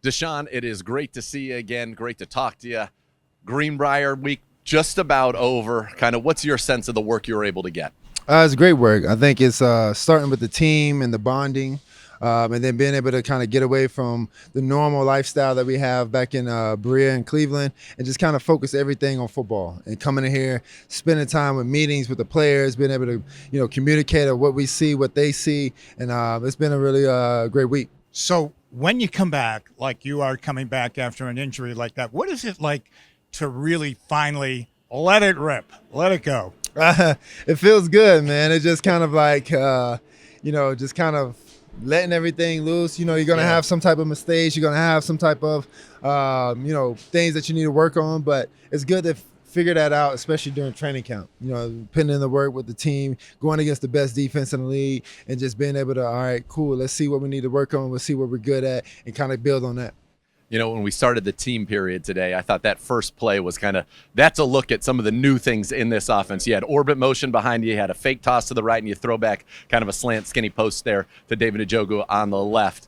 Deshaun, it is great to see you again. Great to talk to you. Greenbrier week just about over. Kind of what's your sense of the work you were able to get? It's great work. I think it's starting with the team and the bonding, and then being able to kind of get away from the normal lifestyle that we have back in Berea and Cleveland, and just kind of focus everything on football. And coming in here, spending time with meetings with the players, being able to communicate what we see, what they see, and it's been a really great week. So when you come back, like you are coming back after an injury like that, what is it like to really finally let it rip, let it go? It feels good, man. It's just kind of like, just kind of letting everything loose. You're going to have some type of mistakes. You're going to have some type of, things that you need to work on. But it's good to figure that out, especially during training camp. Putting in the work with the team, going against the best defense in the league, and just being able to, all right, cool, let's see what we need to work on. Let's see what we're good at and kind of build on that. When we started the team period today, I thought that first play was that's a look at some of the new things in this offense. You had orbit motion behind you, had a fake toss to the right, and you throw back kind of a slant skinny post there to David Njoku on the left.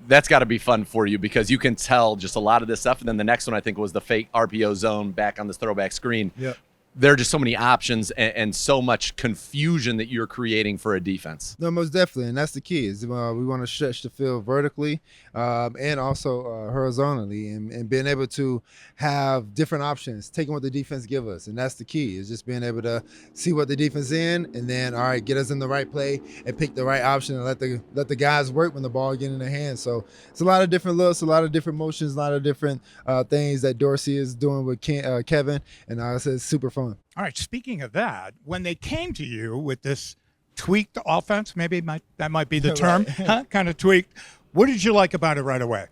That's got to be fun for you because you can tell just a lot of this stuff. And then the next one, I think, was the fake RPO zone back on this throwback screen. Yep. There are just so many options and so much confusion that you're creating for a defense. No, most definitely, and that's the key. Is we want to stretch the field vertically and also horizontally, and being able to have different options, taking what the defense give us, and that's the key. Is just being able to see what the defense in, and then all right, get us in the right play and pick the right option, and let the guys work when the ball get in their hands. So it's a lot of different looks, a lot of different motions, a lot of different things that Dorsey is doing with Kevin, and I said it's super fun. All right, speaking of that, when they came to you with this tweaked offense, maybe that might be the term, kind of tweaked, what did you like about it right away?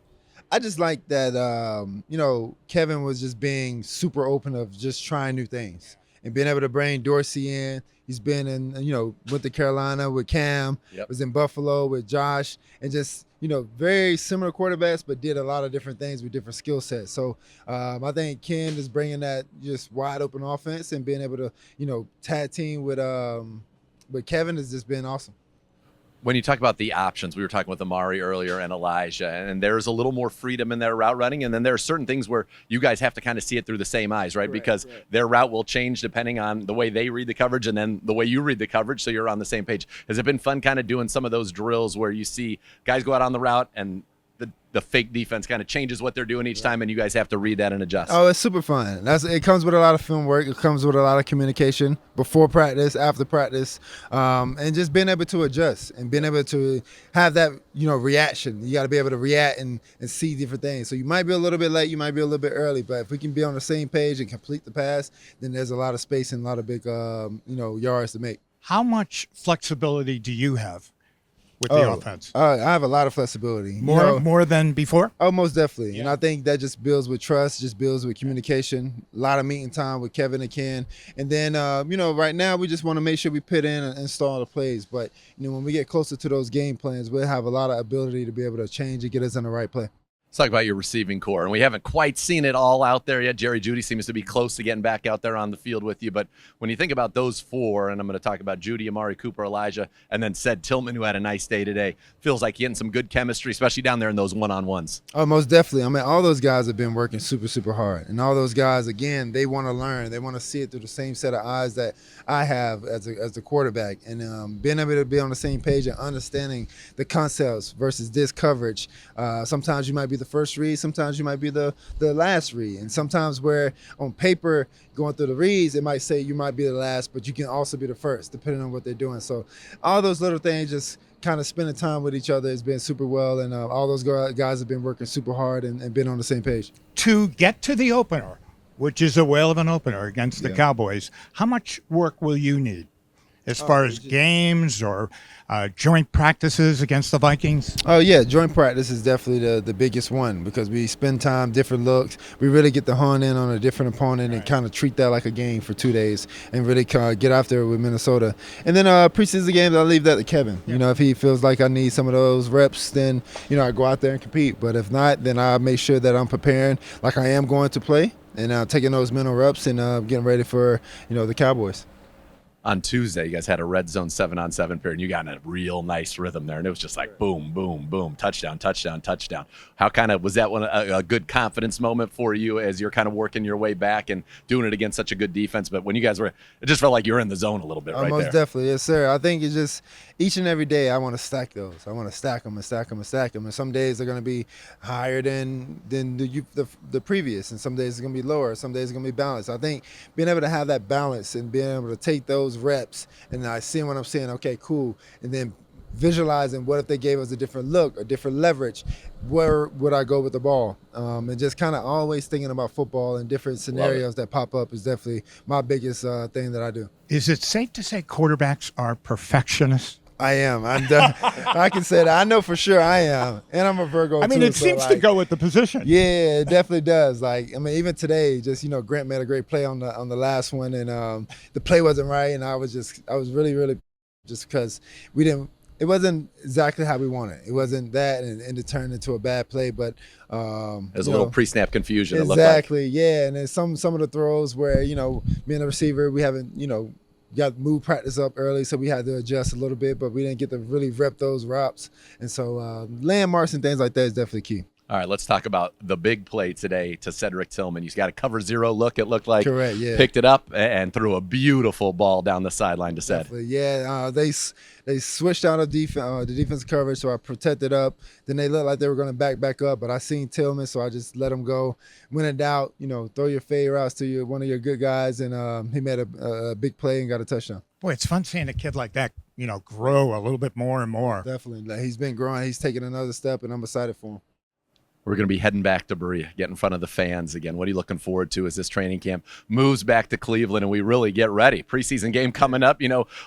I just like that, Kevin was just being super open of just trying new things and being able to bring Dorsey in. He's been in, went to Carolina with Cam, was in Buffalo with Josh, and just, very similar quarterbacks, but did a lot of different things with different skill sets. So I think Ken is bringing that just wide open offense, and being able to, tag team with Kevin has just been awesome. When you talk about the options, we were talking with Amari earlier and Elijah, and there's a little more freedom in their route running. And then there are certain things where you guys have to kind of see it through the same eyes, right? Because their route will change depending on the way they read the coverage and then the way you read the coverage, so you're on the same page. Has it been fun kind of doing some of those drills where you see guys go out on the route and the fake defense kind of changes what they're doing each time, and you guys have to read that and adjust? Oh, it's super fun. It comes with a lot of film work. It comes with a lot of communication before practice, after practice, and just being able to adjust and being able to have that, reaction. You got to be able to react and see different things. So you might be a little bit late, you might be a little bit early, but if we can be on the same page and complete the pass, then there's a lot of space and a lot of big, yards to make. How much flexibility do you have with the offense? I have a lot of flexibility. More than before? Oh, most definitely. Yeah. And I think that just builds with trust, just builds with communication, a lot of meeting time with Kevin and Ken. And then, right now we just want to make sure we put in and install the plays. But, when we get closer to those game plans, we'll have a lot of ability to be able to change and get us in the right play. Let's talk about your receiving core. And we haven't quite seen it all out there yet. Jerry Jeudy seems to be close to getting back out there on the field with you. But when you think about those four, and I'm going to talk about Jeudy, Amari Cooper, Elijah, and then Ced Tillman, who had a nice day today, feels like you're getting some good chemistry, especially down there in those one-on-ones. Oh, most definitely. I mean, all those guys have been working super, super hard. And all those guys, again, they want to learn. They want to see it through the same set of eyes that I have as the quarterback. And being able to be on the same page and understanding the concepts versus this coverage. Sometimes you might be the first read, sometimes you might be the last read. And sometimes where on paper, going through the reads, it might say you might be the last, but you can also be the first, depending on what they're doing. So all those little things, just kind of spending time with each other has been super well. And all those guys have been working super hard and been on the same page. To get to the opener, which is a whale of an opener against the Cowboys, how much work will you need as far as games or joint practices against the Vikings? Oh, yeah, joint practice is definitely the biggest one because we spend time, different looks. We really get to hone in on a different opponent and kind of treat that like a game for 2 days and really get out there with Minnesota. And then preseason games, I'll leave that to Kevin. If he feels like I need some of those reps, then, I go out there and compete. But if not, then I make sure that I'm preparing like I am going to play and taking those mental reps and getting ready for, the Cowboys. on Tuesday, you guys had a red zone 7-on-7 period, and you got in a real nice rhythm there, and it was just like boom, boom, boom, touchdown, touchdown, touchdown. How kind of was that one a good confidence moment for you as you're kind of working your way back and doing it against such a good defense? But when you guys were, it just felt like you were in the zone a little bit right Most there. definitely, yes, sir. I think it's just each and every day I want to stack those. I want to stack them and stack them and stack them. And some days they're going to be higher than the previous, and some days it's going to be lower. Some days it's going to be balanced. I think being able to have that balance and being able to take those reps and I see what I'm saying, okay, cool, and then visualizing what if they gave us a different look, a different leverage, where would I go with the ball? And just kind of always thinking about football and different scenarios that pop up is definitely my biggest thing that I do. Is it safe to say quarterbacks are perfectionists? I am. I can say that. I know for sure I am. And I'm a Virgo too. I mean, it seems to go with the position. Yeah, it definitely does. Like, I mean, even today, just, Grant made a great play on the last one, and the play wasn't right, and I was really, really just because it wasn't exactly how we wanted. It wasn't that, and it turned into a bad play, but there's a little pre-snap confusion. Exactly, yeah. And then some of the throws where, being a receiver, we haven't, got move practice up early, so we had to adjust a little bit, but we didn't get to really rep those routes. And so landmarks and things like that is definitely key. All right, let's talk about the big play today to Cedric Tillman. He's got a cover zero look, it looked like. Correct, yeah. Picked it up and threw a beautiful ball down the sideline to Ced. Definitely, yeah. They switched out of the defensive coverage, so I protected up. Then they looked like they were going to back up, but I seen Tillman, so I just let him go. When in doubt, throw your fade routes to one of your good guys, and he made a big play and got a touchdown. Boy, it's fun seeing a kid like that, grow a little bit more and more. Definitely. Like, he's been growing. He's taking another step, and I'm excited for him. We're going to be heading back to Berea, get in front of the fans again. What are you looking forward to as this training camp moves back to Cleveland and we really get ready? Preseason game coming up,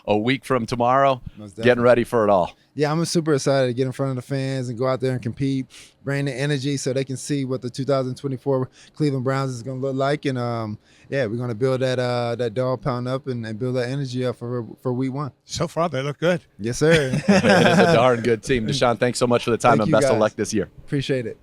a week from tomorrow, getting ready for it all. Yeah, I'm super excited to get in front of the fans and go out there and compete, bring the energy so they can see what the 2024 Cleveland Browns is going to look like. And, we're going to build that dog pound up and build that energy up for week one. So far, they look good. Yes, sir. It is a darn good team. Deshaun, thanks so much for the time, and best of luck this year. Appreciate it.